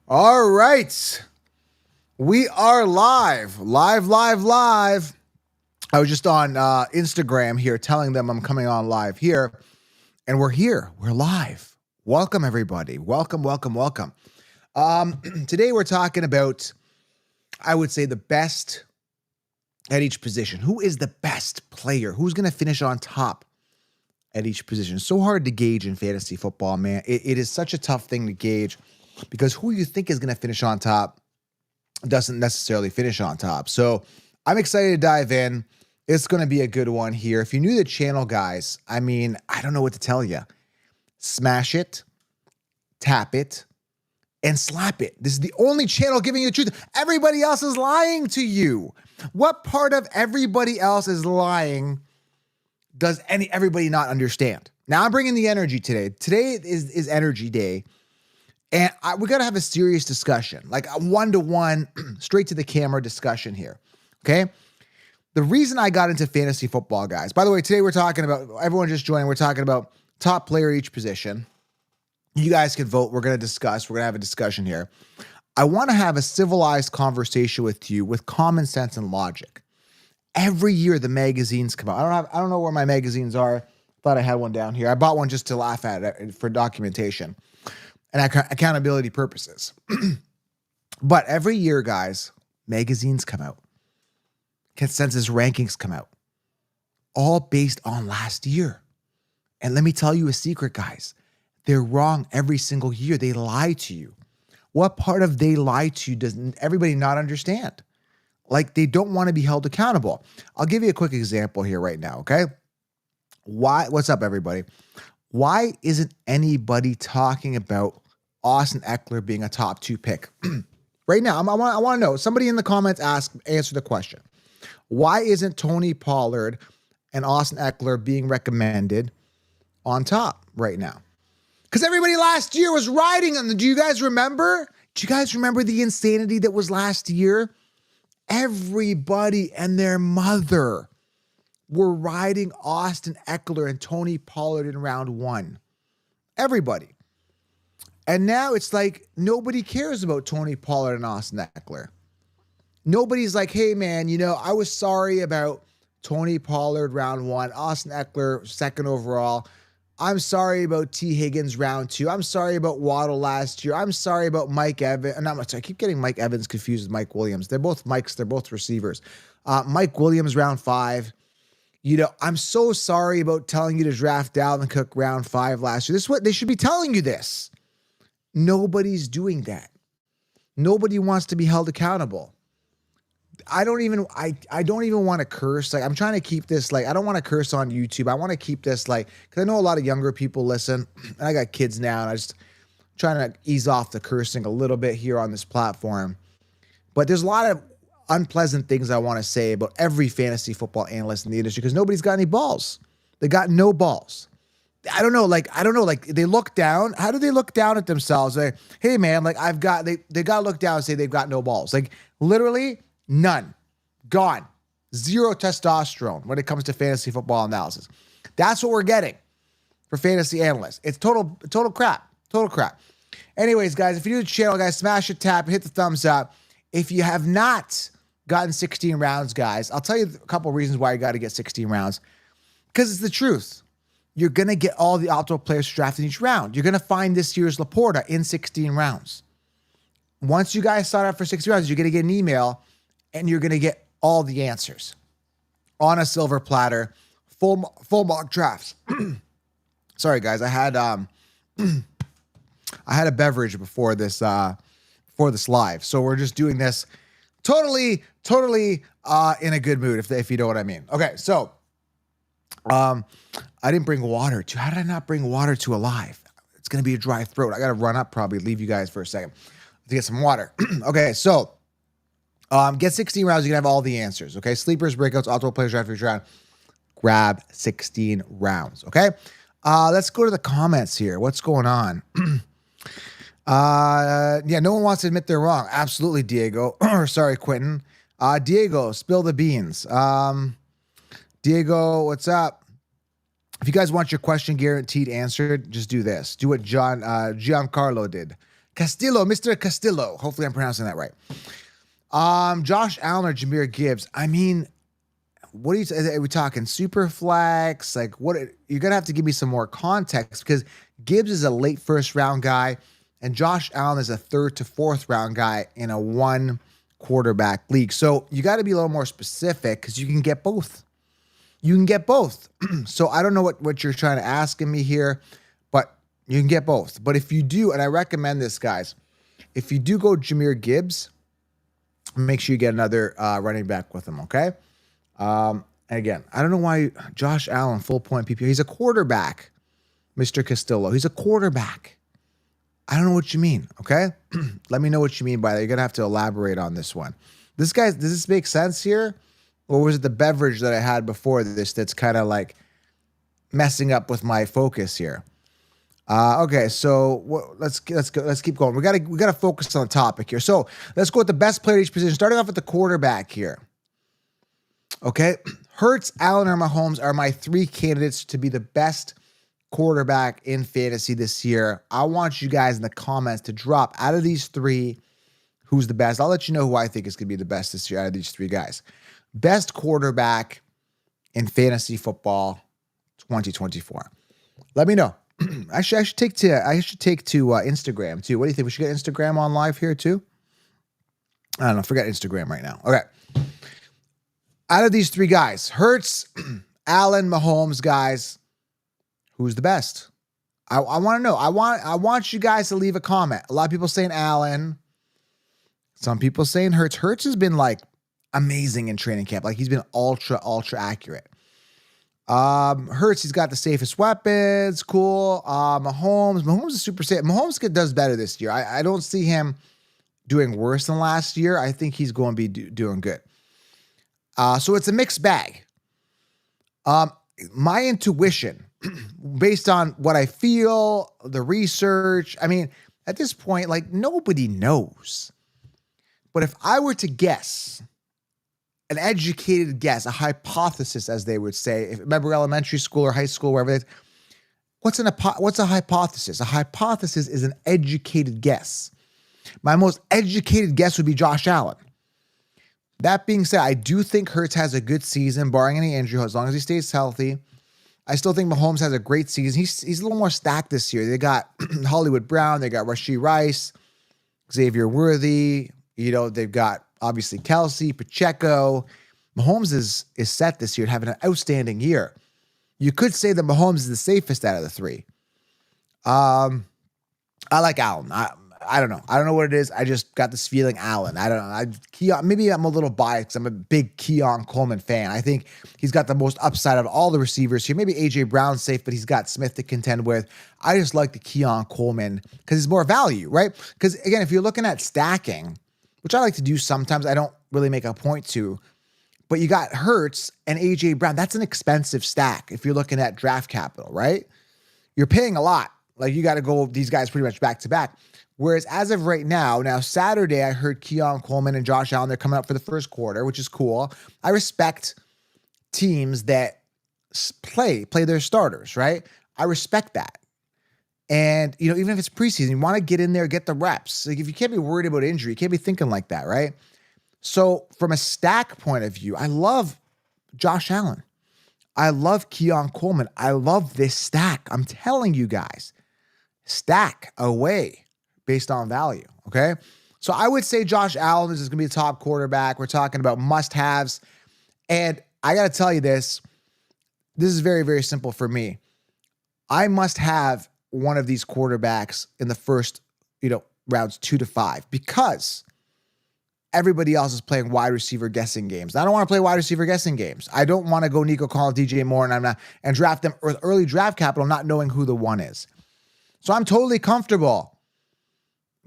All right. We are live. Live, live, live. I was just on Instagram here telling them I'm coming on live here, and we're here. We're live. Welcome, everybody. Welcome, welcome, welcome. Today we're talking about, I would say, the best at each position. Who is the best player? Who's going to finish on top at each position? So hard to gauge in fantasy football, man. It is such a tough thing to gauge because who you think is going to finish on top doesn't necessarily finish on top. So I'm excited to dive in. It's going to be a good one here. If you're new to the channel, guys, I don't know what to tell you. Smash it, tap it, and slap it. This is the only channel giving you the truth. Everybody else is lying to you. What part of everybody else is lying does everybody not understand? Now I'm bringing the energy today. Today is energy day. And we got to have a serious discussion, like a one-to-one, straight to the camera discussion here, okay? The reason I got into fantasy football, guys, by the way, today we're talking about, everyone just joining, we're talking about top player at each position. You guys can vote. We're going to discuss. We're going to have a discussion here. I want to have a civilized conversation with you with common sense and logic. Every year the magazines come out. I don't know where my magazines are. Thought I had one down here. I bought one just to laugh at it for documentation and accountability purposes. But every year, guys, magazines come out. Consensus rankings come out. All based on last year. And let me tell you a secret, guys. They're wrong every single year. They lie to you. What part of they lie to you does everybody not understand? Like they don't want to be held accountable. I'll give you a quick example here right now, okay? What's up, everybody? Why isn't anybody talking about Austin Ekeler being a top 2 pick? Right now, I want to know. Somebody in the comments answer the question. Why isn't Tony Pollard and Austin Ekeler being recommended on top right now? Because everybody last year was riding on them. Do you guys remember? Do you guys remember the insanity that was last year? Everybody and their mother were riding Austin Ekeler and Tony Pollard in round 1. Everybody. And now it's like nobody cares about Tony Pollard and Austin Ekeler. Nobody's like, hey, man, I was sorry about Tony Pollard round 1, Austin Ekeler 2nd overall. I'm sorry about T. Higgins round 2. I'm sorry about Waddle last year. I'm sorry about Mike Evans. I keep getting Mike Evans confused with Mike Williams. They're both Mikes. They're both receivers. Mike Williams round 5. I'm so sorry about telling you to draft Dalvin Cook round 5 last year. This is what they should be telling you this. Nobody's doing that. Nobody wants to be held accountable. I don't even want to curse. Like I'm trying to keep this, like, I don't want to curse on YouTube. I want to keep this like, cause I know a lot of younger people listen and I got kids now and I just trying to ease off the cursing a little bit here on this platform. But there's a lot of unpleasant things I want to say about every fantasy football analyst in the industry because nobody's got any balls. They got no balls. I don't know. Like they look down. How do they look down at themselves? Like, hey man, like they got to look down and say they've got no balls. Like literally none. Gone. Zero testosterone when it comes to fantasy football analysis. That's what we're getting for fantasy analysts. It's total crap. Total crap. Anyways, guys, if you're new to the channel, guys, smash it, tap, hit the thumbs up. If you have not gotten 16 rounds, guys, I'll tell you a couple of reasons why you got to get 16 rounds. Because it's the truth. You're going to get all the optimal players drafted in each round. You're going to find this year's Laporta in 16 rounds. Once you guys sign up for 60 rounds, you're going to get an email and you're going to get all the answers on a silver platter, full mock drafts. Sorry, guys. I had a beverage before this live. So we're just doing this totally in a good mood, if you know what I mean. Okay, so I didn't bring water to. How did I not bring water to a live? It's gonna be a dry throat. I gotta run up, probably leave you guys for a second to get some water. Okay, so get 16 rounds. You can have all the answers. Okay, sleepers, breakouts, optimal players draft each round. Grab 16 rounds. Okay, let's go to the comments here. What's going on? Yeah, no one wants to admit they're wrong. Absolutely, Diego. Sorry, Quentin. Diego, spill the beans. Diego, what's up? If you guys want your question guaranteed answered, just do this. Do what Giancarlo did. Castillo, Mr. Castillo. Hopefully I'm pronouncing that right. Josh Allen or Jahmyr Gibbs. I mean, what are we talking? Super flex? Like, what? You're gonna have to give me some more context because Gibbs is a late first round guy, and Josh Allen is a third to fourth round guy in a one quarterback league. So you got to be a little more specific because you can get both. You can get both. So I don't know what you're trying to ask of me here, but you can get both. But if you do, and I recommend this, guys, if you do go Jahmyr Gibbs, make sure you get another running back with him, okay? Again, I don't know why Josh Allen, full point PPR. He's a quarterback, Mr. Castillo. He's a quarterback. I don't know what you mean, okay? Let me know what you mean by that. You're going to have to elaborate on this one. Does this make sense here? Or was it the beverage that I had before this that's kind of like messing up with my focus here? Okay, so let's keep going. We gotta focus on the topic here. So let's go with the best player at each position. Starting off with the quarterback here. Okay, Hurts, Allen, or Mahomes are my three candidates to be the best quarterback in fantasy this year. I want you guys in the comments to drop out of these three who's the best. I'll let you know who I think is going to be the best this year out of these three guys. Best quarterback in fantasy football 2024. Let me know. Actually, I should take to Instagram too. What do you think? We should get Instagram on live here too? I don't know. Forget Instagram right now. Okay. Out of these three guys, Hurts, Allen, Mahomes, guys, who's the best? I want to know. I want you guys to leave a comment. A lot of people saying Allen. Some people saying Hurts. Hurts has been like amazing in training camp. Like he's been ultra accurate. Hurts, he's got the safest weapons. Cool. Mahomes is super safe. Mahomes does better this year. I don't see him doing worse than last year. I think he's going to be doing good. So it's a mixed bag. My intuition, based on what I feel, the research, I mean, at this point, like nobody knows. But if I were to guess, an educated guess, a hypothesis, as they would say, remember elementary school or high school, wherever it is, what's a hypothesis? A hypothesis is an educated guess. My most educated guess would be Josh Allen. That being said, I do think Hurts has a good season, barring any injury, as long as he stays healthy. I still think Mahomes has a great season. He's a little more stacked this year. They got Hollywood Brown, they got Rashee Rice, Xavier Worthy. You know, they've got obviously Kelsey, Pacheco. Mahomes is set this year, having an outstanding year. You could say that Mahomes is the safest out of the three. I like Allen. I don't know. I don't know what it is. I just got this feeling Allen. I don't know. Maybe I'm a little biased because I'm a big Keon Coleman fan. I think he's got the most upside of all the receivers here. Maybe A.J. Brown's safe, but he's got Smith to contend with. I just like the Keon Coleman because he's more value, right? Because, again, if you're looking at stacking, which I like to do sometimes, I don't really make a point to, but you got Hurts and A.J. Brown. That's an expensive stack if you're looking at draft capital, right? You're paying a lot. Like, you got to go these guys pretty much back to back. Whereas as of right now Saturday, I heard Keon Coleman and Josh Allen, they're coming up for the first quarter, which is cool. I respect teams that play their starters, right? I respect that. And, you know, even if it's preseason, you want to get in there, get the reps. Like, if you can't be worried about injury, you can't be thinking like that, right? So from a stack point of view, I love Josh Allen. I love Keon Coleman. I love this stack. I'm telling you guys, stack away based on value, okay? So I would say Josh Allen is going to be a top quarterback. We're talking about must-haves. And I got to tell you this is very, very simple for me. I must have one of these quarterbacks in the first, rounds 2 to 5 because everybody else is playing wide receiver guessing games. I don't want to play wide receiver guessing games. I don't want to go Nico Collins, DJ Moore, and draft them with early draft capital, not knowing who the one is. So I'm totally comfortable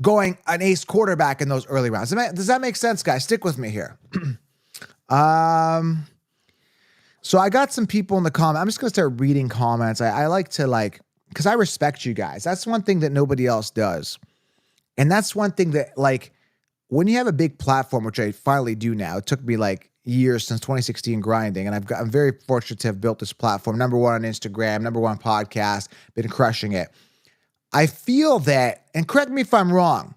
going an ace quarterback in those early rounds. Does that make sense, guys? Stick with me here. So I got some people in the comments. I'm just going to start reading comments. I like to because I respect you guys. That's one thing that nobody else does. And that's one thing that, when you have a big platform, which I finally do now, it took me years since 2016 grinding, and I'm very fortunate to have built this platform. Number one on Instagram, number one podcast, been crushing it. I feel that, and correct me if I'm wrong,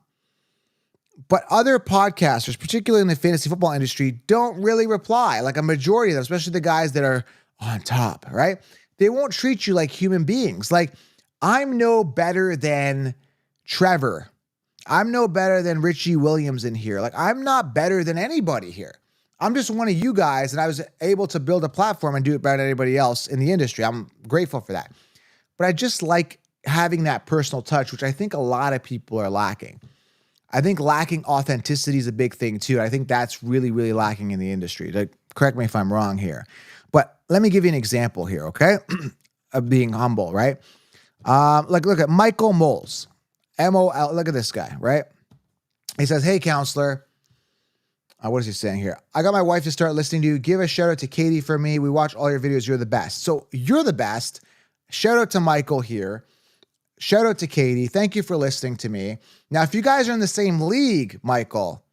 but other podcasters, particularly in the fantasy football industry, don't really reply. Like a majority of them, especially the guys that are on top, right? They won't treat you like human beings. Like, I'm no better than Trevor. I'm no better than Richie Williams in here. Like, I'm not better than anybody here. I'm just one of you guys, and I was able to build a platform and do it better than anybody else in the industry. I'm grateful for that. But I just like having that personal touch, which I think a lot of people are lacking. I think lacking authenticity is a big thing too. I think that's really, really lacking in the industry. Like, correct me if I'm wrong here. But let me give you an example here, okay? Of being humble, right? Like, look at Michael Moles. M-O-L, look at this guy, right? He says, hey, counselor. What is he saying here? I got my wife to start listening to you. Give a shout out to Katie for me. We watch all your videos. You're the best. So you're the best. Shout out to Michael here. Shout out to Katie. Thank you for listening to me. Now, if you guys are in the same league, Michael,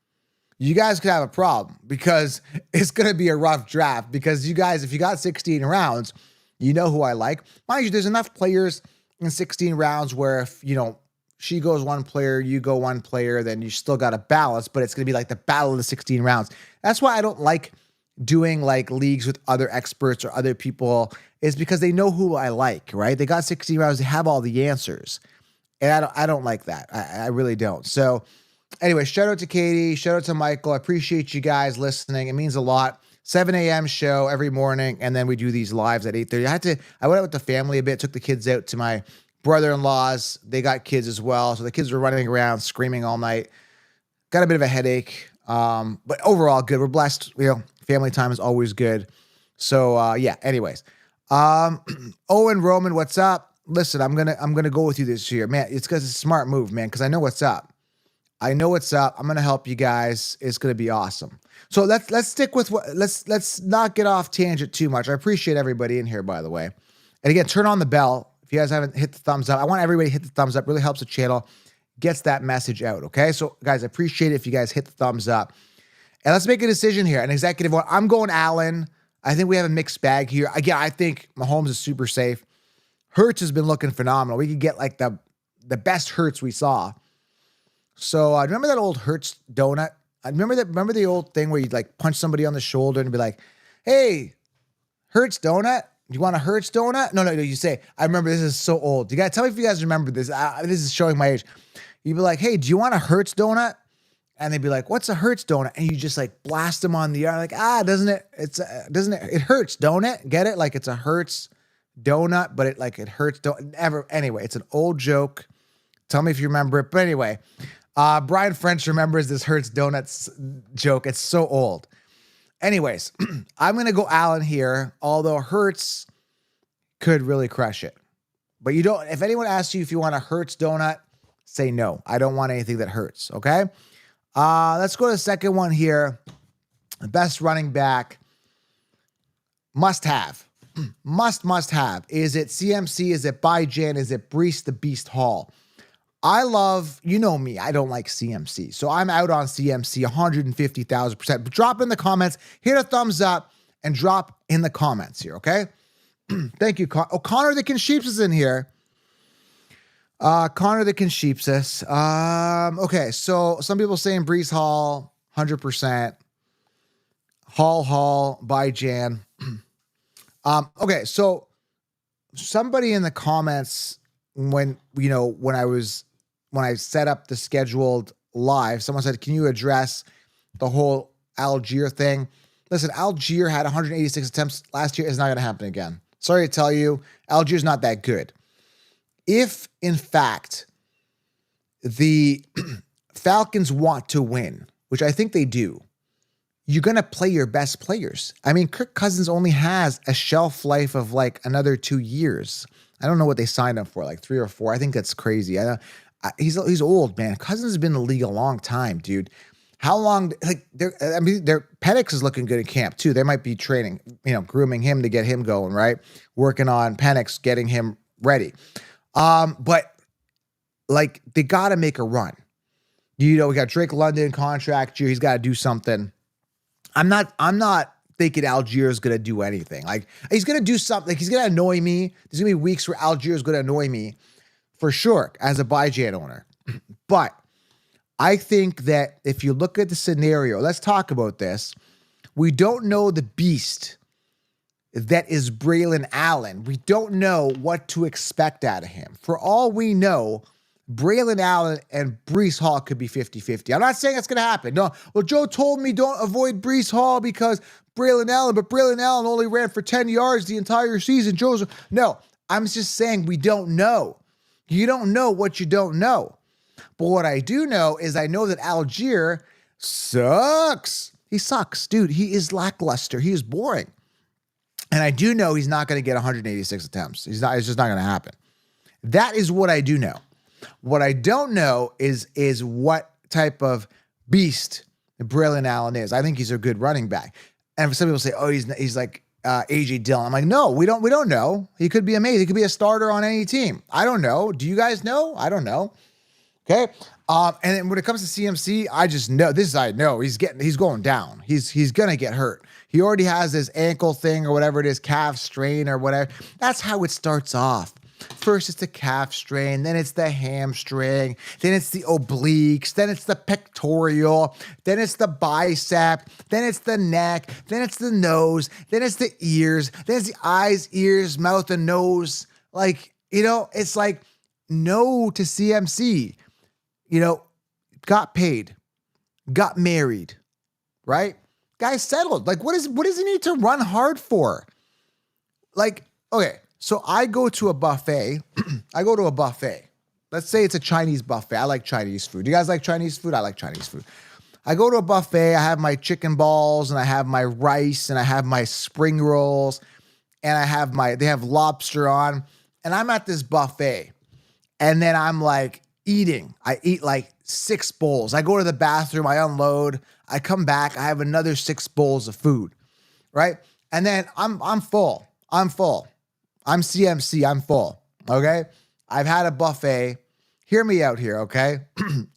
you guys could have a problem because it's going to be a rough draft because you guys, if you got 16 rounds, you know who I like. Mind you, there's enough players in 16 rounds where if, she goes one player, you go one player, then you still got a balance, but it's going to be like the battle of the 16 rounds. That's why I don't like doing like leagues with other experts or other people, is because they know who I like, right? They got 16 rounds, they have all the answers. And I don't like that. I really don't. So anyway, shout out to Katie, shout out to Michael. I appreciate you guys listening. It means a lot. 7 a.m. show every morning, and then we do these lives at 8:30. I went out with the family a bit, took the kids out to my brother-in-laws. They got kids as well. So the kids were running around screaming all night. Got a bit of a headache. But overall good. We're blessed. Family time is always good. So yeah, anyways. Owen Roman, what's up? Listen, I'm gonna go with you this year. Man, it's because it's a smart move, man, because I know what's up. I'm gonna help you guys. It's gonna be awesome. So let's stick with let's not get off tangent too much. I appreciate everybody in here, by the way. And again, turn on the bell. If you guys haven't hit the thumbs up, I want everybody to hit the thumbs up. Really helps the channel, gets that message out, okay? So, guys, I appreciate it if you guys hit the thumbs up. And let's make a decision here, an executive one. I'm going Allen. I think we have a mixed bag here. Again, I think Mahomes is super safe. Hurts has been looking phenomenal. We could get like the best Hurts we saw. So, remember that old Hurts donut? Remember the old thing where you'd like punch somebody on the shoulder and be like, hey, Hurts donut? You want a Hurts donut? No, you say, I remember, this is so old. You got to tell me if you guys remember this. This is showing my age. You'd be like, hey, do you want a Hurts donut? And they'd be like, what's a Hurts donut? And you just like blast them on the yard. Like, it hurts, don't it? Get it? Like it's a Hurts donut, but it hurts. Anyway, it's an old joke. Tell me if you remember it. But anyway, Brian French remembers this Hurts donuts joke. It's so old. Anyways, I'm going to go Allen here, although Hurts could really crush it. But if anyone asks you if you want a Hurts donut, say no. I don't want anything that hurts, okay? Let's go to the second one here. The best running back, must have. Must have. Is it CMC? Is it Bijan? Is it Breece the Beast Hall? I love, me, I don't like CMC. So I'm out on CMC 150,000%. Drop in the comments, hit a thumbs up, and drop in the comments here, okay? Thank you. Connor the Consheeps is in here. Connor the Consheeps. Okay, so some people saying Breece Hall, 100%. Hall, Bijan. Okay, so somebody in the comments when I set up the scheduled live, someone said, can you address the whole Algier thing? Listen, Algier had 186 attempts last year. It's not going to happen again. Sorry to tell you, Algier's not that good. If, in fact, the Falcons want to win, which I think they do, you're going to play your best players. I mean, Kirk Cousins only has a shelf life of like another 2 years. I don't know what they signed him for, like 3 or 4. I think that's crazy. He's old, man. Cousins has been in the league a long time, dude. How long? Like, their Penix is looking good in camp too. They might be training, grooming him to get him going, right? Working on Penix, getting him ready. But like, they got to make a run. We got Drake London contract year. He's got to do something. I'm not thinking Algier is going to do anything. Like, he's going to do something. Like, he's going to annoy me. There's going to be weeks where Algier is going to annoy me for sure, as a BuyJet owner. But I think that if you look at the scenario, let's talk about this. We don't know the beast that is Braylon Allen. We don't know what to expect out of him. For all we know, Braylon Allen and Breece Hall could be 50-50. I'm not saying it's going to happen. No. Well, Joe told me don't avoid Breece Hall because Braylon Allen, but Braylon Allen only ran for 10 yards the entire season. No, I'm just saying we don't know. You don't know what you don't know. But what I do know is I know that Algier sucks. He sucks. Dude, he is lackluster. He is boring. And I do know he's not going to get 186 attempts. It's just not going to happen. That is what I do know. What I don't know is what type of beast Braylon Allen is. I think he's a good running back. And some people say, oh, he's like AJ Dillon. I'm like, no, we don't know. He could be amazing. He could be a starter on any team. I don't know. Do you guys know? I don't know. Okay. And then when it comes to CMC, I just know this. I know he's going down. He's gonna get hurt. He already has this ankle thing or whatever it is, calf strain or whatever. That's how it starts off. First, it's the calf strain, then it's the hamstring, then it's the obliques, then it's the pectoral, then it's the bicep, then it's the neck, then it's the nose, then it's the ears, then it's the eyes, ears, mouth, and nose. Like, it's like no to CMC. Got paid, got married, right? Guy settled. Like, what does he need to run hard for? Like, okay. So I go to a buffet. Let's say it's a Chinese buffet. I like Chinese food. Do you guys like Chinese food? I like Chinese food. I go to a buffet. I have my chicken balls and I have my rice and I have my spring rolls and they have lobster on. And I'm at this buffet. And then I'm like eating. I eat like 6 bowls. I go to the bathroom. I unload. I come back. I have another 6 bowls of food. Right? And then I'm full. I'm CMC. I'm full. Okay. I've had a buffet. Hear me out here. Okay.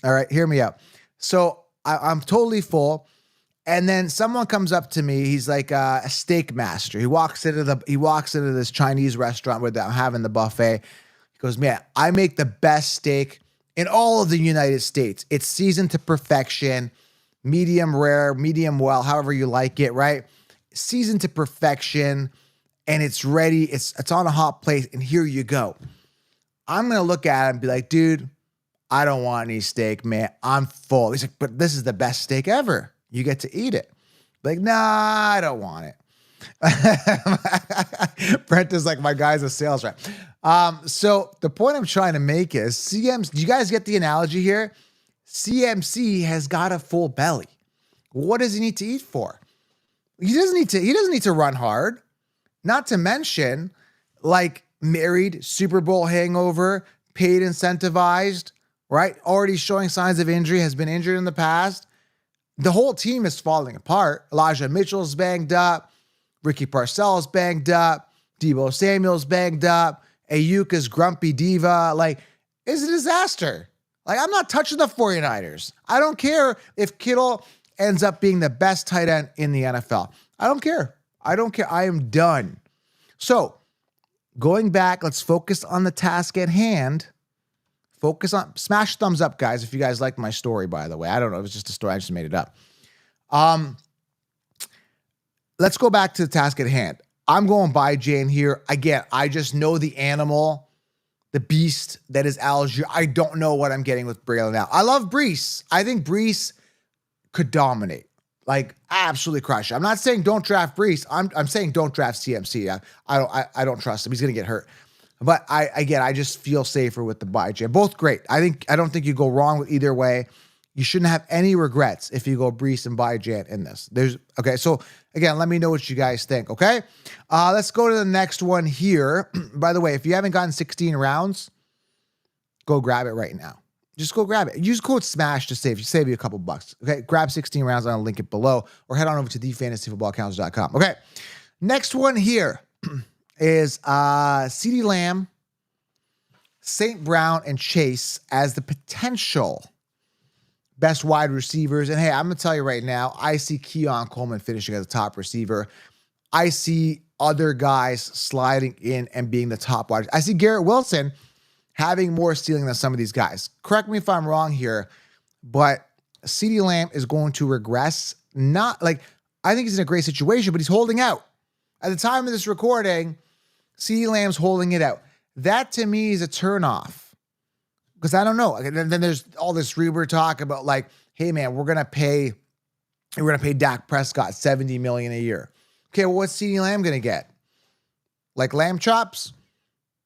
All right. Hear me out. So I'm totally full. And then someone comes up to me. He's like a steak master. He walks into this Chinese restaurant where I'm having the buffet. He goes, man, I make the best steak in all of the United States. It's seasoned to perfection, medium rare, medium well, however you like it. Right. Seasoned to perfection. And it's ready. It's on a hot plate, and here you go. I'm gonna look at it and be like, dude, I don't want any steak, man. I'm full. He's like, but this is the best steak ever. You get to eat it. Like, nah, I don't want it. Brent is like, my guy's a sales rep. So the point I'm trying to make is CMC. Do you guys get the analogy here? CMC has got a full belly. What does he need to eat for? He doesn't need to run hard. Not to mention, like, married, Super Bowl hangover, paid, incentivized, right? Already showing signs of injury, has been injured in the past. The whole team is falling apart. Elijah Mitchell's banged up. Ricky Parcells banged up. Deebo Samuel's banged up. Ayuka's grumpy diva. Like, it's a disaster. Like, I'm not touching the 49ers. I don't care if Kittle ends up being the best tight end in the NFL. I don't care. I am done. So, going back, let's focus on the task at hand. Smash thumbs up, guys, if you guys liked my story, by the way. I don't know. It was just a story. I just made it up. Let's go back to the task at hand. I'm going BuyJet here. Again, I just know the animal, the beast that is Algier. I don't know what I'm getting with Braylon now. I love Breece. I think Breece could dominate. Like, absolutely crush it. I'm not saying don't draft Breece. I'm saying don't draft CMC. I don't trust him. He's gonna get hurt. But I just feel safer with the BuyJet. Both great. I don't think you go wrong with either way. You shouldn't have any regrets if you go Breece and BuyJet in this. Okay. So again, let me know what you guys think. Okay. Let's go to the next one here. By the way, if you haven't gotten 16 rounds, go grab it right now. Just go grab it. Use code SMASH to save you a couple bucks. Okay, grab 16 rounds. I'll link it below, or head on over to thefantasyfootballcounts.com. Okay, next one here is CeeDee Lamb, St. Brown, and Chase as the potential best wide receivers. And hey, I'm gonna tell you right now, I see Keon Coleman finishing as a top receiver. I see other guys sliding in and being the top wide. I see Garrett Wilson having more ceiling than some of these guys. Correct me if I'm wrong here, but CeeDee Lamb is going to regress. Not like, I think he's in a great situation, but he's holding out. At the time of this recording, CeeDee Lamb's holding it out. That to me is a turnoff. Because I don't know. And then there's all this Reber talk about like, hey man, we're gonna pay Dak Prescott $70 million a year. Okay, well, what's CeeDee Lamb gonna get? Like lamb chops?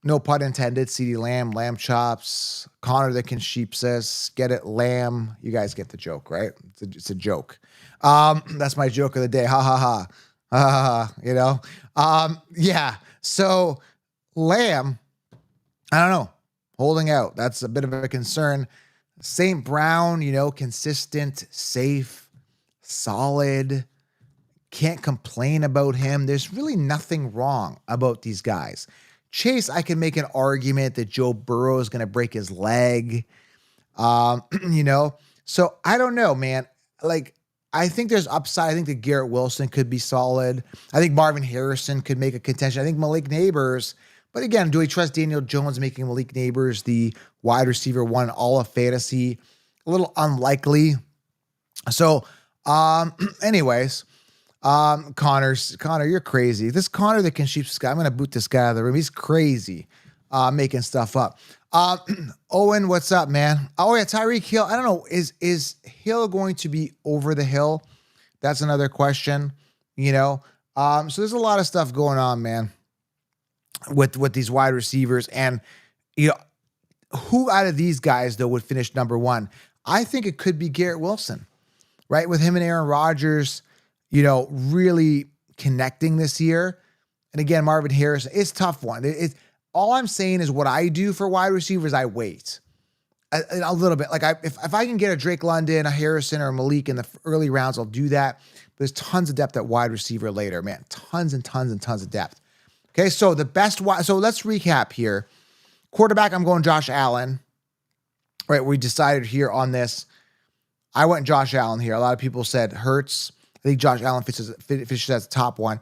No pun intended. CeeDee Lamb, lamb chops. Connor the Concheapsis. Get it? Lamb. You guys get the joke, right? It's a joke. That's my joke of the day. Ha ha ha. Ha ha ha. You know? Yeah. So Lamb, I don't know. Holding out. That's a bit of a concern. St. Brown, you know, consistent, safe, solid. Can't complain about him. There's really nothing wrong about these guys. Chase, I can make an argument that Joe Burrow is going to break his leg. You know, so I don't know, man. Like, I think there's upside. I think that Garrett Wilson could be solid. I think Marvin Harrison could make a contention. I think Malik Neighbors. But again, do we trust Daniel Jones making Malik Neighbors the wide receiver one all of fantasy? A little unlikely. So, anyways, Connor, you're crazy. This Connor the Concheapsis guy, I'm going to boot this guy out of the room. He's crazy, making stuff up. Owen, what's up, man? Oh yeah, Tyreek Hill. I don't know. Is Hill going to be over the hill? That's another question, you know? So there's a lot of stuff going on, man, with these wide receivers. And, you know, who out of these guys, though, would finish number one? I think it could be Garrett Wilson, right? With him and Aaron Rodgers, you know, really connecting this year. And again, Marvin Harrison, it's a tough one. All I'm saying is what I do for wide receivers, I wait a little bit. Like if I can get a Drake London, a Harrison, or a Malik in the early rounds, I'll do that. There's tons of depth at wide receiver later, man. Tons and tons and tons of depth. Okay, so so let's recap here. Quarterback, I'm going Josh Allen. Right, we decided here on this. I went Josh Allen here. A lot of people said Hurts. I think Josh Allen finishes as the top one.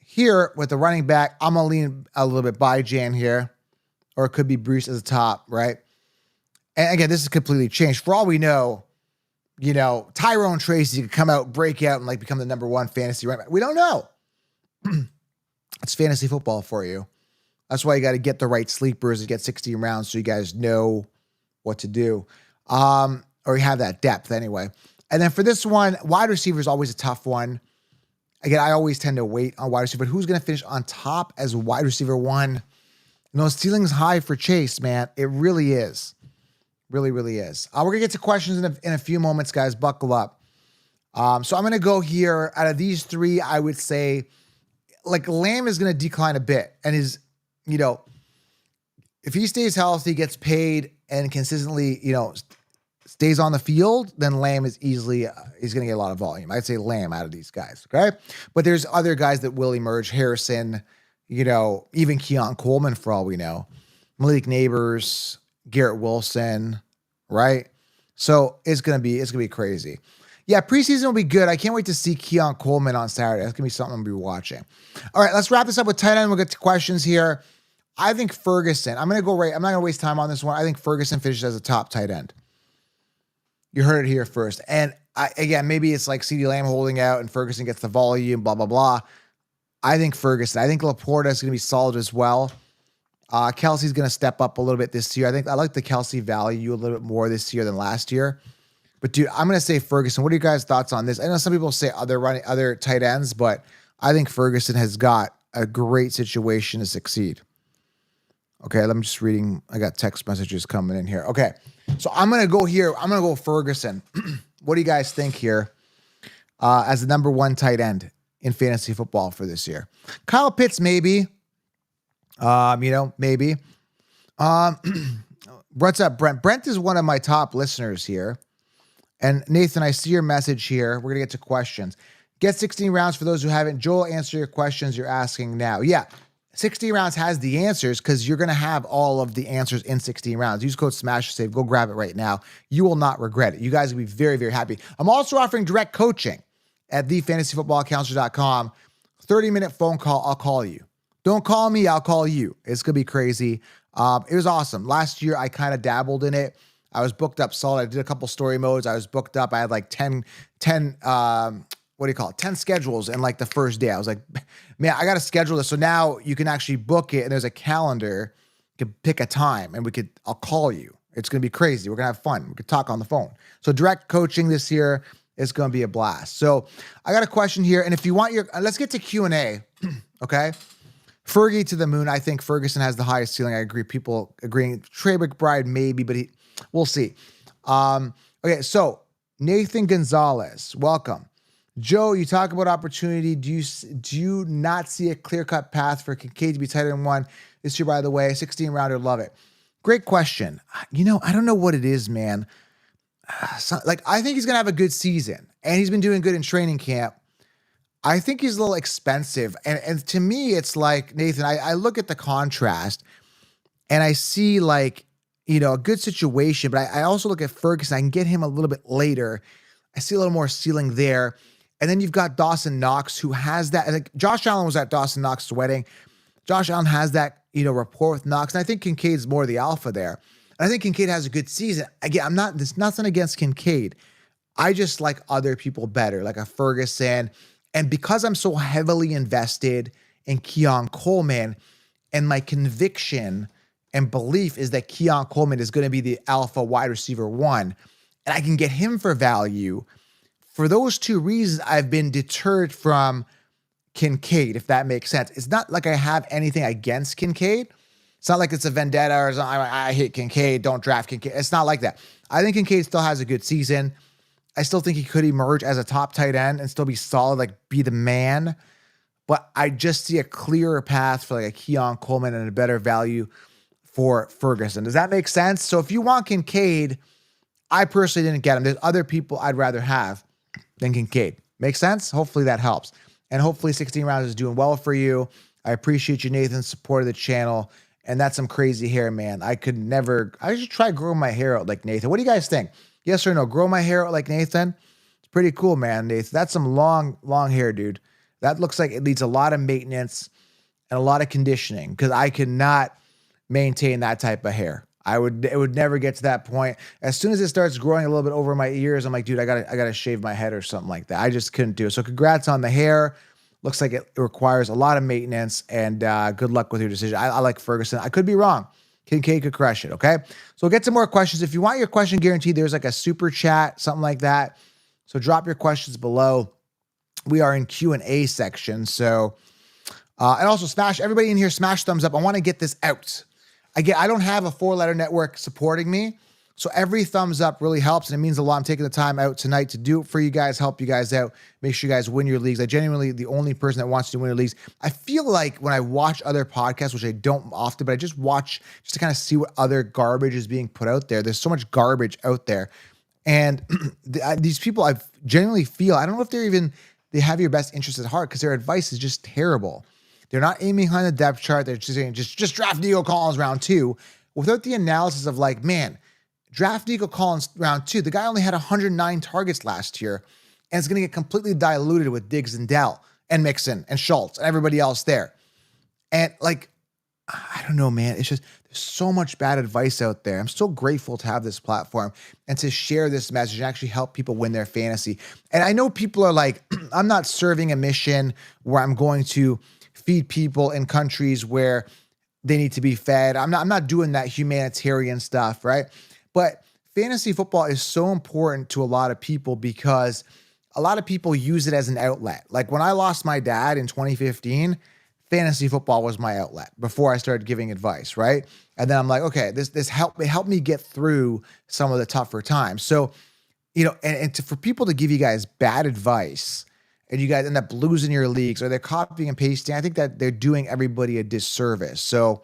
Here, with the running back, I'm going to lean a little bit by Jan here. Or it could be Bruce as the top, right? And again, this is completely changed. For all we know, you know, Tyrone Tracy could come out, break out, and like become the number one fantasy running back. We don't know. It's fantasy football for you. That's why you got to get the right sleepers and get 16 rounds so you guys know what to do. Or you have that depth anyway. And then for this one, wide receiver is always a tough one. Again, I always tend to wait on wide receiver, but who's going to finish on top as wide receiver one? You know, ceiling's high for Chase, man. It really is. Really, really is. We're going to get to questions in a few moments, guys. Buckle up. So I'm going to go here. Out of these three, I would say, like, Lamb is going to decline a bit. And is, you know, if he stays healthy, gets paid, and consistently, you know, stays on the field, then Lamb is easily, he's going to get a lot of volume. I'd say Lamb out of these guys, okay? But there's other guys that will emerge. Harrison, you know, even Keon Coleman for all we know. Malik Neighbors, Garrett Wilson, right? So it's going to be crazy. Yeah, preseason will be good. I can't wait to see Keon Coleman on Saturday. That's going to be something I'm going to be watching. All right, let's wrap this up with tight end. We'll get to questions here. I think Ferguson, I'm not going to waste time on this one. I think Ferguson finishes as a top tight end. You heard it here first. And again, maybe it's like CeeDee Lamb holding out and Ferguson gets the volume, blah, blah, blah. I think Ferguson. I think Laporta is going to be solid as well. Kelsey's going to step up a little bit this year. I like the Kelsey value a little bit more this year than last year. But dude, I'm going to say Ferguson. What are your guys' thoughts on this? I know some people say other tight ends, but I think Ferguson has got a great situation to succeed. Okay, I'm just reading. I got text messages coming in here. Okay, so I'm going to go here. I'm going to go Ferguson. What do you guys think here as the number one tight end in fantasy football for this year? Kyle Pitts, maybe. Maybe. What's up, Brent? Brent is one of my top listeners here. And Nathan, I see your message here. We're going to get to questions. Get 16 rounds for those who haven't. Joel, answer your questions you're asking now. Yeah, 16 rounds has the answers because you're going to have all of the answers in 16 rounds. Use code SMASHSAVE. Go grab it right now. You will not regret it. You guys will be very, very happy. I'm also offering direct coaching at thefantasyfootballcounselor.com. 30-minute phone call. I'll call you. Don't call me. I'll call you. It's going to be crazy. It was awesome. Last year, I kind of dabbled in it. I was booked up solid. I did a couple story modes. I was booked up. I had like 10, what do you call it? 10 schedules in like the first day. I was like, man, I got to schedule this. So now you can actually book it and there's a calendar. You can pick a time and I'll call you. It's going to be crazy. We're going to have fun. We could talk on the phone. So direct coaching this year is going to be a blast. So I got a question here. And if you want let's get to Q&A. Okay. Fergie to the moon. I think Ferguson has the highest ceiling. I agree. People agreeing. Trey McBride, maybe, but we'll see. Okay. So Nathan Gonzalez, welcome. Joe, you talk about opportunity. Do you not see a clear-cut path for Kincaid to be tight end one this year, by the way? 16-rounder, love it. Great question. I don't know what it is, man. I think he's going to have a good season, and he's been doing good in training camp. I think he's a little expensive. And to me, it's like, Nathan, I look at the contrast, and I see a good situation, but I also look at Ferguson. I can get him a little bit later. I see a little more ceiling there. And then you've got Dawson Knox, who has that. Like Josh Allen was at Dawson Knox's wedding. Josh Allen has that, rapport with Knox. And I think Kincaid's more the alpha there. And I think Kincaid has a good season. Again, there's nothing against Kincaid. I just like other people better, like a Ferguson. And because I'm so heavily invested in Keon Coleman, and my conviction and belief is that Keon Coleman is going to be the alpha wide receiver one, and I can get him for value. For those two reasons, I've been deterred from Kincaid, if that makes sense. It's not like I have anything against Kincaid. It's not like it's a vendetta or I hate Kincaid, don't draft Kincaid. It's not like that. I think Kincaid still has a good season. I still think he could emerge as a top tight end and still be solid, be the man. But I just see a clearer path for a Keon Coleman and a better value for Ferguson. Does that make sense? So if you want Kincaid, I personally didn't get him. There's other people I'd rather have than Kincaid. Make sense? Hopefully that helps. And hopefully 16 rounds is doing well for you. I appreciate you, Nathan's support of the channel. And that's some crazy hair, man. I should try growing my hair out like Nathan. What do you guys think? Yes or no? Grow my hair out like Nathan? It's pretty cool, man, Nathan. That's some long, long hair, dude. That looks like it needs a lot of maintenance and a lot of conditioning because I could not maintain that type of hair. It would never get to that point. As soon as it starts growing a little bit over my ears, I'm like, dude, I gotta shave my head or something like that. I just couldn't do it. So congrats on the hair. Looks like it requires a lot of maintenance, and good luck with your decision. I like Ferguson. I could be wrong. Kincaid could crush it, okay? So we'll get some more questions. If you want your question guaranteed, there's a super chat, something like that. So drop your questions below. We are in Q&A section. So, and also everybody in here, smash thumbs up. I want to get this out. Again, I don't have a 4-letter network supporting me, so every thumbs up really helps, and it means a lot. I'm taking the time out tonight to do it for you guys, help you guys out, make sure you guys win your leagues. I genuinely the only person that wants to win your leagues. I feel like when I watch other podcasts, which I don't often, but I just watch just to kind of see what other garbage is being put out there. There's so much garbage out there, and these people, I genuinely feel, I don't know if they have your best interest at heart because their advice is just terrible. They're not aiming behind the depth chart. They're just saying, just draft Nico Collins round 2 without the analysis of man, draft Nico Collins round 2. The guy only had 109 targets last year, and it's going to get completely diluted with Diggs and Dell and Mixon and Schultz and everybody else there. And I don't know, man. It's just, there's so much bad advice out there. I'm so grateful to have this platform and to share this message and actually help people win their fantasy. And I know people are like, I'm not serving a mission where I'm going to feed people in countries where they need to be fed. I'm not doing that humanitarian stuff, right? But fantasy football is so important to a lot of people because a lot of people use it as an outlet. Like when I lost my dad in 2015, fantasy football was my outlet before I started giving advice, right? And then I'm like, okay, this helped me get through some of the tougher times. So, for people to give you guys bad advice and you guys end up losing your leagues or they're copying and pasting, I think that they're doing everybody a disservice. So,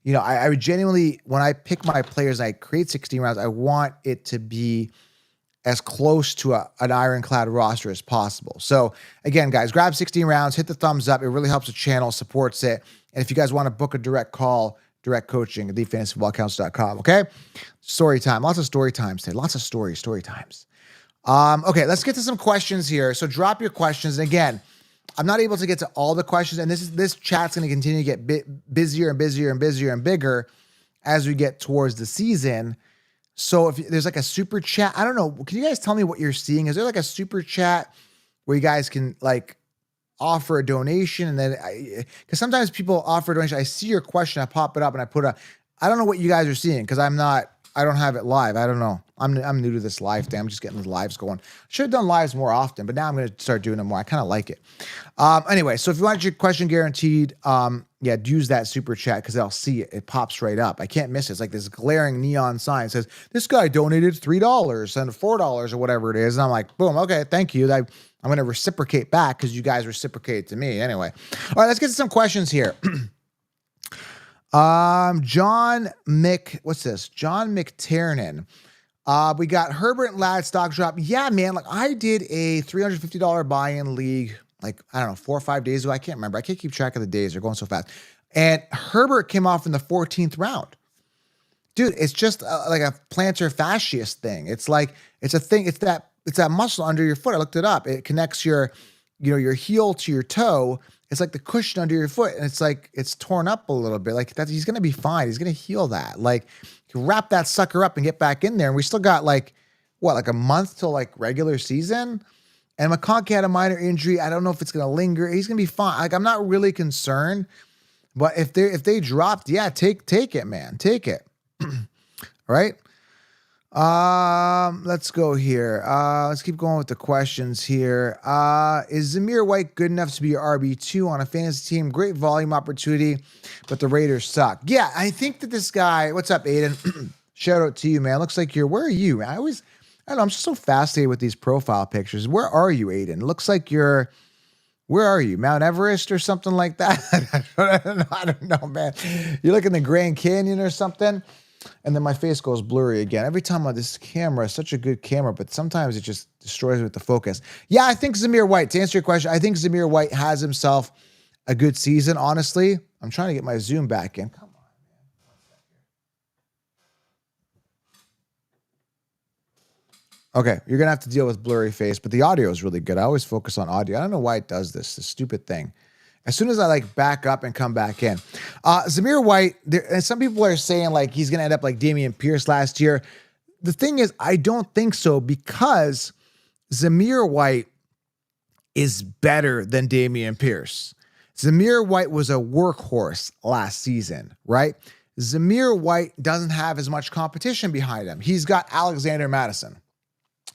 I would genuinely, when I pick my players, I create 16 rounds, I want it to be as close to an ironclad roster as possible. So again, guys, grab 16 rounds, hit the thumbs up. It really helps the channel, supports it. And if you guys want to book a direct call, direct coaching at thefantasyfootballcounts.com, okay? Story time. Lots of story times today. Lots of story times. Okay, let's get to some questions here. So drop your questions. And again, I'm not able to get to all the questions, and this chat's going to continue to get busier and busier and busier and bigger as we get towards the season. So if there's like a super chat, I don't know. Can you guys tell me what you're seeing? Is there like a super chat where you guys can like offer a donation? And then because sometimes people offer a donation, I see your question, I pop it up and I don't know what you guys are seeing because I don't have it live. I don't know. I'm new to this live thing. I'm just getting the lives going. Should have done lives more often, but now I'm going to start doing them more. I kind of like it. Anyway, so if you want your question guaranteed, use that super chat because I'll see it. It pops right up. I can't miss it. It's like this glaring neon sign that says, this guy donated $3 and $4 or whatever it is. And I'm like, boom, okay, thank you. I'm going to reciprocate back because you guys reciprocated to me. Anyway. All right, let's get to some questions here. John McTiernan. We got Herbert and Ladd stock drop. Yeah, man. Like I did a $350 buy-in league, like, I don't know, 4 or 5 days ago. I can't remember. I can't keep track of the days. They're going so fast. And Herbert came off in the 14th round. Dude, it's just like a plantar fasciitis thing. It's like, it's a thing. It's that muscle under your foot. I looked it up. It connects your heel to your toe. It's like the cushion under your foot, and it's like it's torn up a little bit. Like that, he's gonna be fine. He's gonna heal that. Like, wrap that sucker up and get back in there. And we still got like a month till like regular season. And McConkey had a minor injury. I don't know if it's gonna linger. He's gonna be fine. Like I'm not really concerned. But if they dropped, yeah, take it, man, take it. All right. Let's go here. Let's keep going with the questions here. Is Zamir White good enough to be your RB2 on a fantasy team? Great volume opportunity, but the Raiders suck. Yeah, I think that this guy, what's up, Aiden? Shout out to you, man. Looks like where are you? I don't know, I'm just so fascinated with these profile pictures. Where are you, Aiden? Looks like where are you? Mount Everest or something like that? I don't know, man. You look in the Grand Canyon or something? And then my face goes blurry again. Every time on this camera is such a good camera, but sometimes it just destroys me with the focus. Yeah, I think Zamir White, to answer your question, I think Zamir White has himself a good season, honestly. I'm trying to get my zoom back in. Come on, man. Okay, you're going to have to deal with blurry face, but the audio is really good. I always focus on audio. I don't know why it does this stupid thing. As soon as I like back up and come back in. Zamir White, and some people are saying like he's going to end up like Dameon Pierce last year. The thing is, I don't think so because Zamir White is better than Dameon Pierce. Zamir White was a workhorse last season, right? Zamir White doesn't have as much competition behind him. He's got Alexander Mattison,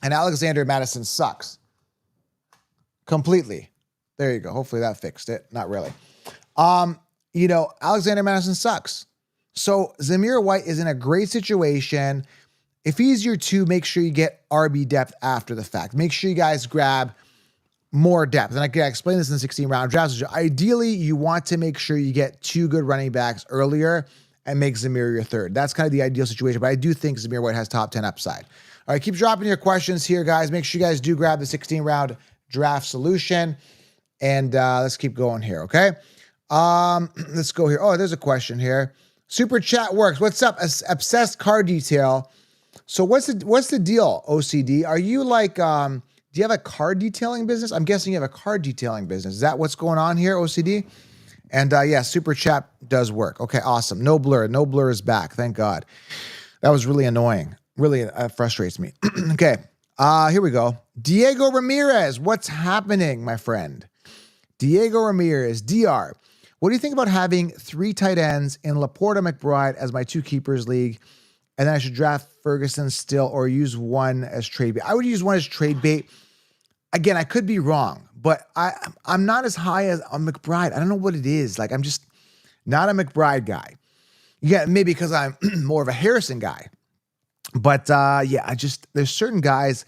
and Alexander Mattison sucks completely. There you go. Hopefully that fixed it. Not really. Alexander Mattison sucks. So Zamir White is in a great situation. If he's your 2, make sure you get RB depth after the fact. Make sure you guys grab more depth. And I can explain this in 16-round drafts. Ideally, you want to make sure you get 2 good running backs earlier and make Zamir your 3rd. That's kind of the ideal situation. But I do think Zamir White has top 10 upside. All right, keep dropping your questions here, guys. Make sure you guys do grab the 16-round draft solution. And let's keep going here, okay? Let's go here. Oh, there's a question here. Super chat works. What's up? Obsessed car detail. So what's the deal, OCD? Are you like, do you have a car detailing business? I'm guessing you have a car detailing business. Is that what's going on here, OCD? And yeah, super chat does work. Okay, awesome. No blur. No blur is back. Thank God. That was really annoying. Really frustrates me. Okay, here we go. Diego Ramirez. What's happening, my friend? Diego Ramirez, DR. What do you think about having 3 tight ends in Laporta McBride as my 2 keepers league? And then I should draft Ferguson still or use one as trade bait. I would use one as trade bait. Again, I could be wrong, but I'm not as high as a McBride. I don't know what it is. Like, I'm just not a McBride guy. Yeah, maybe because I'm more of a Harrison guy. But yeah, there's certain guys.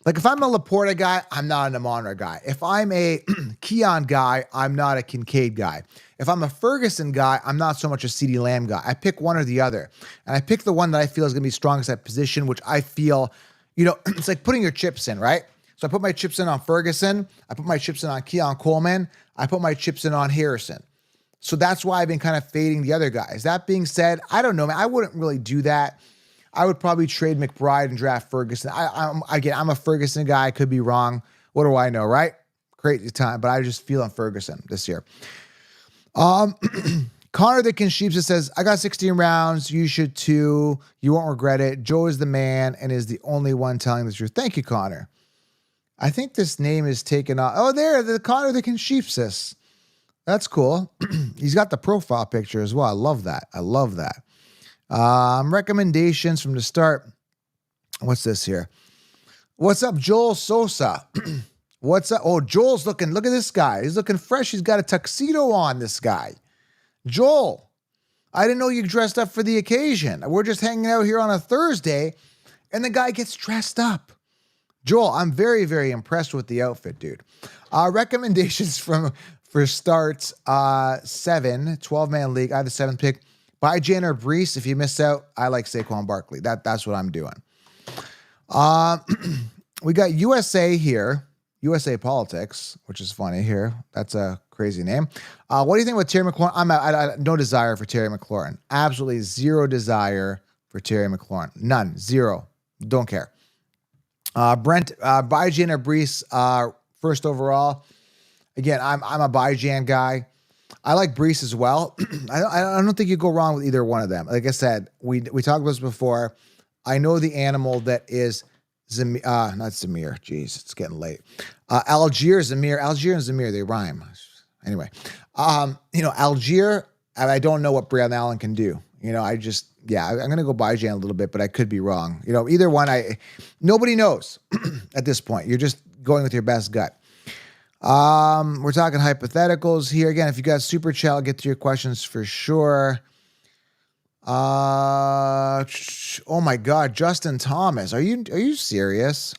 Like if I'm a Laporta guy, I'm not an Amon-Ra guy. If I'm a Keon guy, I'm not a Kincaid guy. If I'm a Ferguson guy, I'm not so much a CeeDee Lamb guy. I pick one or the other. And I pick the one that I feel is going to be strongest at position, which I feel, it's like putting your chips in, right? So I put my chips in on Ferguson. I put my chips in on Keon Coleman. I put my chips in on Harrison. So that's why I've been kind of fading the other guys. That being said, I don't know, man. I wouldn't really do that. I would probably trade McBride and draft Ferguson. I'm a Ferguson guy. I could be wrong. What do I know, right? Great time, but I just feel on Ferguson this year. Connor the Kinsheeps says, I got 16 rounds. You should too. You won't regret it. Joe is the man and is the only one telling the truth. Thank you, Connor. I think this name is taken off. Oh, there, the Connor the Kinsheeps. That's cool. He's got the profile picture as well. I love that. I love that. Recommendations from the start. What's this here? What's up, Joel Sosa? What's up? Oh, Joel's looking. Look at this guy. He's looking fresh. He's got a tuxedo on, this guy. Joel, I didn't know you dressed up for the occasion. We're just hanging out here on a Thursday, and the guy gets dressed up. Joel, I'm very, very impressed with the outfit, dude. Recommendations for starts 7, 12-man league. I have the 7th pick. Buy Jalen Brees. If you miss out, I like Saquon Barkley. That's what I'm doing. We got USA here. USA Politics, which is funny here. That's a crazy name. What do you think about Terry McLaurin? I no desire for Terry McLaurin. Absolutely zero desire for Terry McLaurin. None. Zero. Don't care. Brent, buy Jalen Brees, first overall. Again, I'm a buy Jan guy. I like Brees as well. I don't think you go wrong with either one of them. Like I said, we talked about this before. I know the animal that is not Zamir. Jeez, it's getting late. Algier and Zamir, they rhyme. Anyway, Algier, I don't know what Braylon Allen can do. I'm going to go buy Jan a little bit, but I could be wrong. Either one, nobody knows at this point. You're just going with your best gut. We're talking hypotheticals here. Again, if you got super chat, I'll get to your questions for sure. Oh my God, Justin Thomas. Are you serious?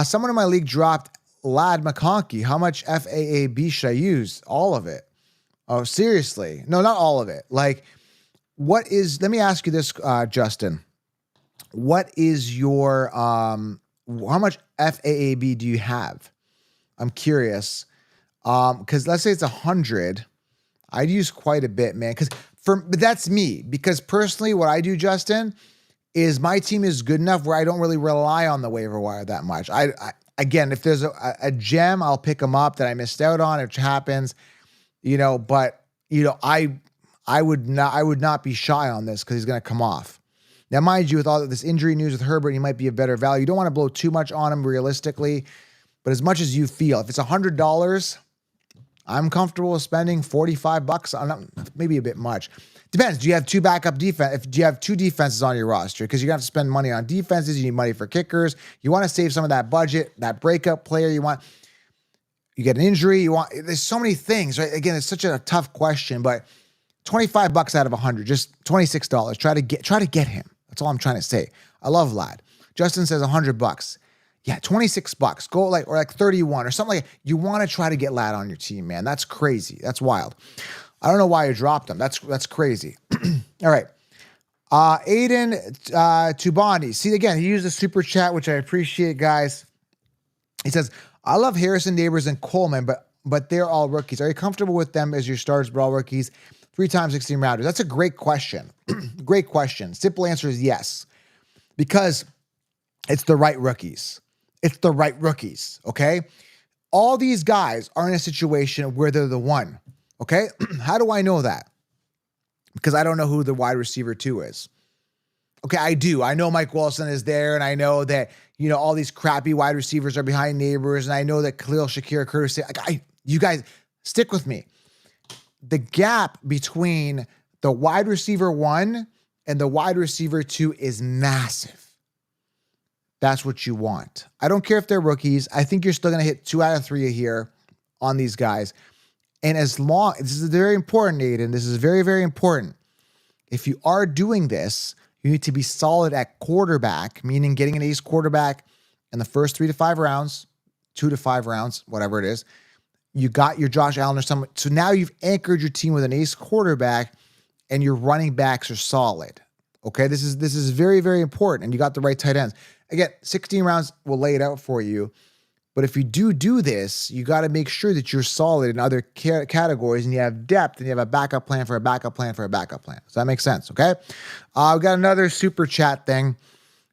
Someone in my league dropped Lad McConkey. How much FAAB should I use? All of it. Oh, seriously? No, not all of it. Like, let me ask you this, Justin. What is your, how much FAAB do you have? I'm curious. Because let's say it's 100. I'd use quite a bit, man. But that's me. Because personally, what I do, Justin, is my team is good enough where I don't really rely on the waiver wire that much. Again, if there's a gem, I'll pick them up that I missed out on, which happens, but I would not be shy on this because he's going to come off. Now, mind you, with all of this injury news with Herbert, he might be a better value. You don't want to blow too much on him realistically, but as much as you feel, if it's $100, I'm comfortable with spending $45. Maybe a bit much. Depends. Do you have two backup defense? Do you have two defenses on your roster? Because you're going to have to spend money on defenses. You need money for kickers. You want to save some of that budget, that breakup player you want. You get an injury. There's so many things, right? Again, it's such a tough question, but $25 out of 100, just $26. Try to get him. That's all I'm trying to say. I love Lad. Justin says $100. Yeah, $26. Go like 31 or something like that. You want to try to get Lad on your team, man. That's crazy. That's wild. I don't know why you dropped him. That's crazy. All right. Aiden Tubani. See, again, he used a super chat, which I appreciate, guys. He says, I love Harrison, Neighbors, and Coleman, but they're all rookies. Are you comfortable with them as your starters, but all rookies? 3 times 16 rounders. That's a great question. Great question. Simple answer is yes. Because it's the right rookies. It's the right rookies, okay? All these guys are in a situation where they're the one, okay? How do I know that? Because I don't know who the wide receiver 2 is. Okay, I do. I know Mike Wilson is there, and I know that, all these crappy wide receivers are behind Neighbors, and I know that Khalil Shakir, Curtis, you guys, stick with me. The gap between the wide receiver 1 and the wide receiver 2 is massive. That's what you want. I don't care if they're rookies. I think you're still going to hit 2 out of 3 here on these guys. And this is very important, Aiden. This is very, very important. If you are doing this, you need to be solid at quarterback, meaning getting an ace quarterback in the first 3 to 5 rounds, 2 to 5 rounds, whatever it is. You got your Josh Allen or someone. So now you've anchored your team with an ace quarterback and your running backs are solid. Okay, this is very, very important. And you got the right tight ends. Again, 16 rounds will lay it out for you. But if you do this, you got to make sure that you're solid in other categories and you have depth and you have a backup plan for a backup plan for a backup plan. Does that make sense? Okay. We got another super chat thing.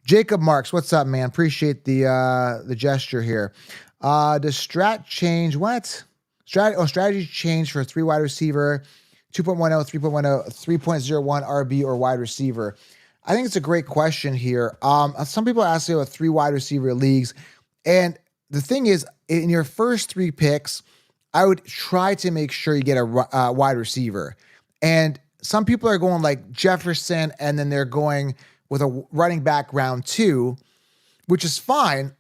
Jacob Marks, what's up, man? Appreciate the gesture here. Does strat change? What? Strategy change for a 3 wide receiver 2.10, 3.10, 3.01 RB or wide receiver? I think it's a great question here. Some people are asking about 3 wide receiver leagues. And the thing is, in your first 3 picks, I would try to make sure you get a wide receiver. And some people are going like Jefferson, and then they're going with a running back round 2, which is fine.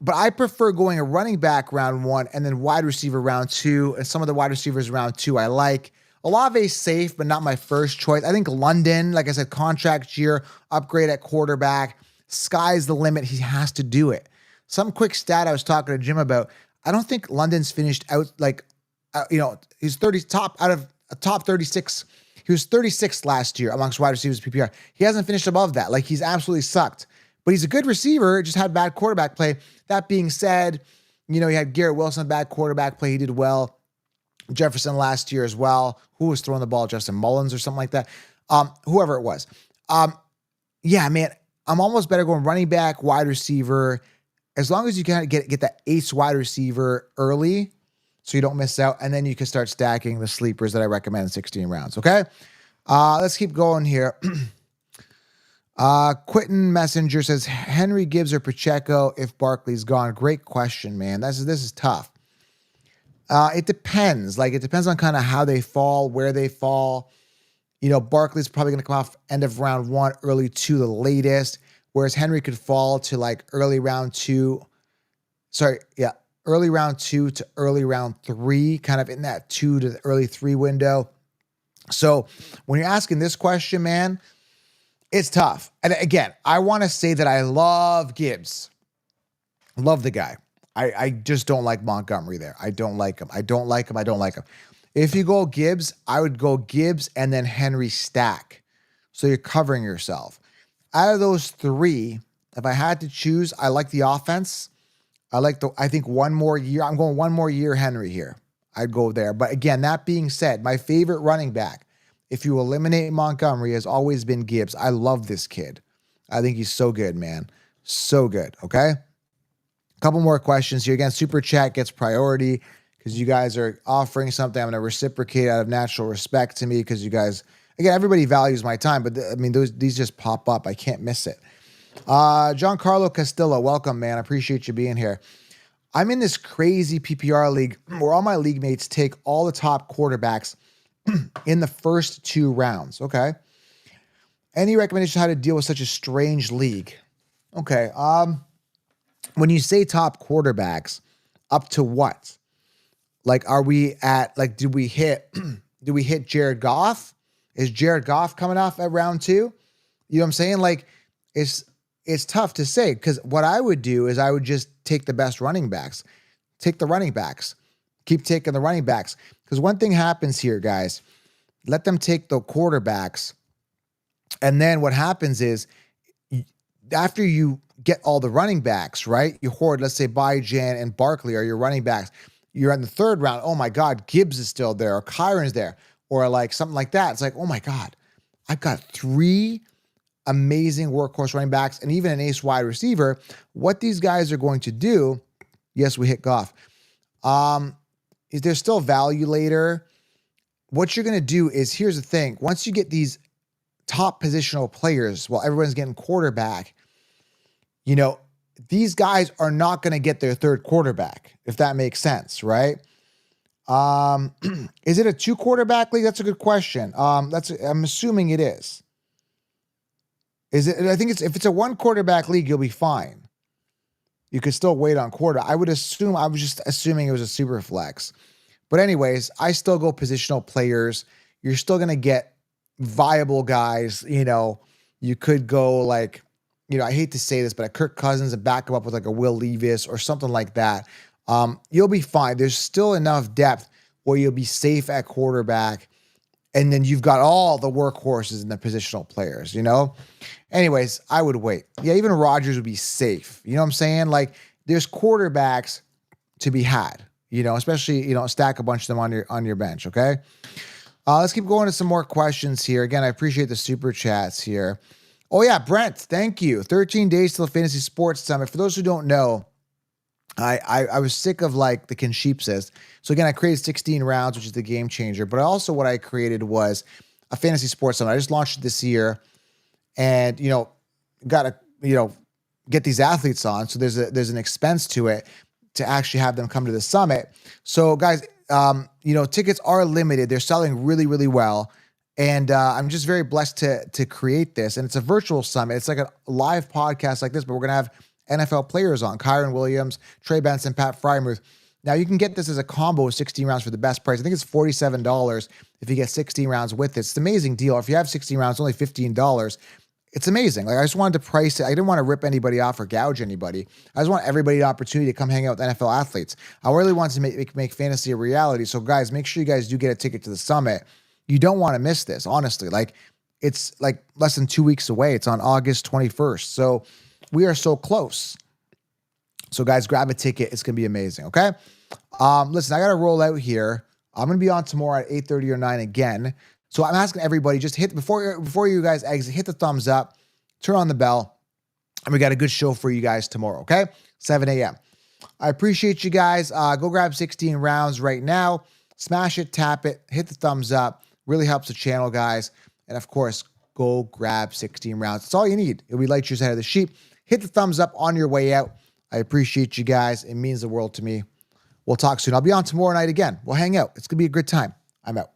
But I prefer going a running back round 1 and then wide receiver round 2. And some of the wide receivers round 2 I like. Olave's safe, but not my first choice. I think London, like I said, contract year, upgrade at quarterback. Sky's the limit. He has to do it. Some quick stat I was talking to Jim about. I don't think London's finished out he's 30 top out of a top 36. He was 36th last year amongst wide receivers PPR. He hasn't finished above that. Like, he's absolutely sucked. But he's a good receiver, just had bad quarterback play. That being said, he had Garrett Wilson, bad quarterback play. He did well. Jefferson last year as well. Who was throwing the ball? Justin Mullins or something like that. Whoever it was. Yeah, man, I'm almost better going running back, wide receiver, as long as you can get that ace wide receiver early so you don't miss out, and then you can start stacking the sleepers that I recommend in 16 rounds, okay? Let's keep going here. Quentin Messenger says, Henry Gibbs or Pacheco if Barkley's gone? Great question, man. This is tough. It depends. Like, it depends on kind of how they fall, where they fall. Barkley's probably going to come off end of round 1, early 2, the latest, whereas Henry could fall to like early round 2. Early round 2 to early round 3, kind of in that 2 to the early 3 window. So when you're asking this question, man, it's tough. And again, I want to say that I love Gibbs. Love the guy. I just don't like Montgomery there. I don't like him. I don't like him. If you go Gibbs, I would go Gibbs and then Henry stack. So you're covering yourself. Out of those 3, if I had to choose, I like the offense. I think 1 more year. I'm going 1 more year Henry here. I'd go there. But again, that being said, my favorite running back, if you eliminate Montgomery, has always been Gibbs. I love this kid. I think he's so good, man. So good, okay? A couple more questions here. Again, Super Chat gets priority because you guys are offering something. I'm going to reciprocate out of natural respect to me because you guys, again, everybody values my time, but these just pop up. I can't miss it. Giancarlo Castillo, welcome, man. I appreciate you being here. I'm in this crazy PPR league where all my league mates take all the top quarterbacks in the first 2 rounds. Okay. Any recommendation how to deal with such a strange league? Okay. When you say top quarterbacks, up to what? Like, are we at, like, do we hit Jared Goff? Is Jared Goff coming off at round 2? You know what I'm saying? Like, it's tough to say, because what I would do is I would just take the best running backs. Take the running backs. Keep taking the running backs. Because one thing happens here, guys. Let them take the quarterbacks. And then what happens is, after you get all the running backs, right? You hoard, let's say, Byjan and Barkley are your running backs. You're in the 3rd round. Oh my God, Gibbs is still there, or Kyron's there, or like something like that. It's like, oh my God, I've got 3 amazing workhorse running backs and even an ace wide receiver. What these guys are going to do, yes, we hit Goff. Is there still value later? What you're going to do is, here's the thing. Once you get these top positional players, while everyone's getting quarterback, these guys are not going to get their 3rd quarterback, if that makes sense, right? Is it a 2 quarterback league? That's a good question. I'm assuming it is. Is it? I think if it's a 1 quarterback league, you'll be fine. You could still wait on quarter. I was just assuming it was a super flex. But anyways, I still go positional players. You're still going to get viable guys. You could go like, I hate to say this, but a Kirk Cousins and back him up with like a Will Levis or something like that. You'll be fine. There's still enough depth where you'll be safe at quarterback. And then you've got all the workhorses and the positional players, Anyways, I would wait. Yeah, even Rodgers would be safe. You know what I'm saying? Like, there's quarterbacks to be had, especially, stack a bunch of them on your bench, okay? Let's keep going to some more questions here. Again, I appreciate the super chats here. Oh yeah, Brent, thank you. 13 days till the Fantasy Sports Summit. For those who don't know, I was sick of like the Kinshipses. So again, I created 16 rounds, which is the game changer. But also what I created was a fantasy sports summit. I just launched it this year, and got to get these athletes on. So there's an expense to it to actually have them come to the summit. So guys, tickets are limited. They're selling really, really well. And I'm just very blessed to create this. And it's a virtual summit. It's like a live podcast like this, but we're going to have NFL players on: Kyron Williams, Trey Benson, Pat Frymuth. Now you can get this as a combo of 16 rounds for the best price. I think it's $47 if you get 16 rounds with it. It's an amazing deal. If you have 16 rounds, only $15. It's amazing. Like, I just wanted to price it. I didn't want to rip anybody off or gouge anybody. I just want everybody the opportunity to come hang out with NFL athletes. I really want to make fantasy a reality. So guys, make sure you guys do get a ticket to the summit. You don't want to miss this, honestly. Like, it's like less than 2 weeks away. It's on August 21st. So we are so close. So guys, grab a ticket. It's going to be amazing, okay? Listen, I got to roll out here. I'm going to be on tomorrow at 8:30 or 9 again. So I'm asking everybody, just hit, before you guys exit, hit the thumbs up, turn on the bell, and we got a good show for you guys tomorrow, okay? 7 a.m. I appreciate you guys. Go grab 16 rounds right now. Smash it, tap it, hit the thumbs up. Really helps the channel, guys. And of course, go grab 16 rounds. That's all you need. It'll be light years ahead of the sheep. Hit the thumbs up on your way out. I appreciate you guys. It means the world to me. We'll talk soon. I'll be on tomorrow night again. We'll hang out. It's going to be a good time. I'm out.